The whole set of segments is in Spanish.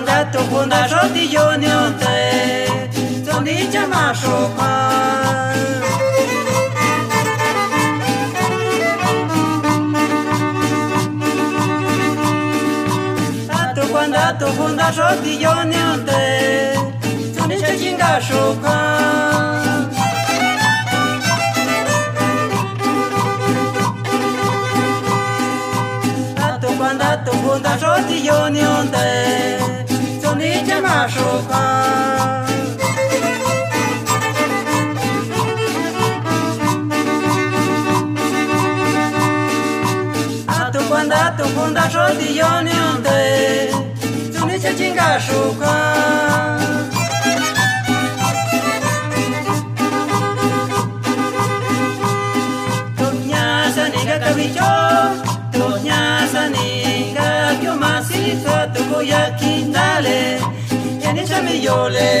kwanda to kunda shoti yonyote Zoni chama shoka Ato kwanda to kunda shoti yonyote Zoni chachinga shoka Quando funda shoti yonionde Zoni chama shoka Ato quando funda shoti yonionde Zoni chachinga shoka Tonya saniga kabicho Tonya saniga kyo masita toko yakindale Yani chame yole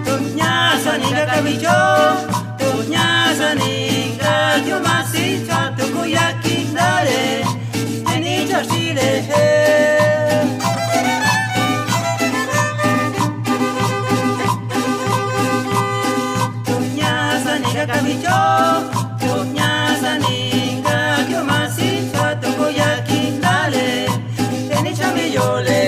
Tonya saniga kabicho Tonya saniga kyo masita toko yakindale Yani chashile Kabicho, Tonya saninga, kyo masita toko yakindale, teni chame yole.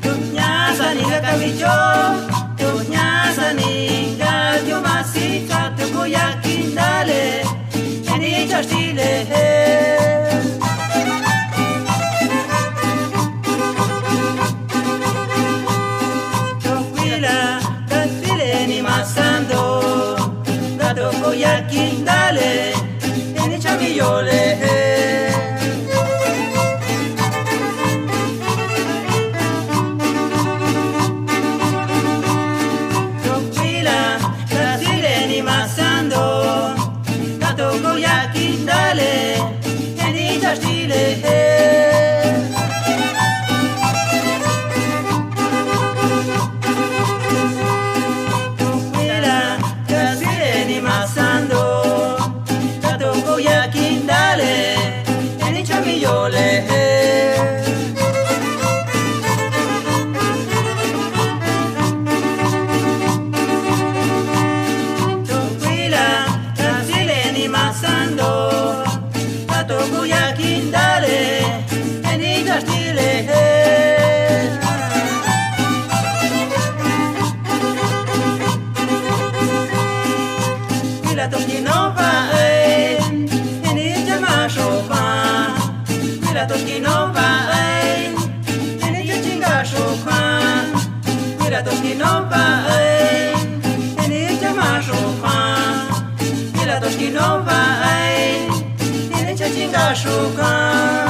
Tonya saninga kabicho, Tonya saninga, kyo masita toko yakindale, teni chashile. Toko yakindale, eni chame yole. Tranquila, Brasile ni masando, toko yakindale, eni chashile. Yakindale, eni chame yole. Tranquila, Brasile ni masando, toko yakindale, eni chashile. Quila toki no va. Mira toki no va, eni chachinga shoka. Mira toki no va, eni chama shoka. Mira toki no va, eni chachinga shoka.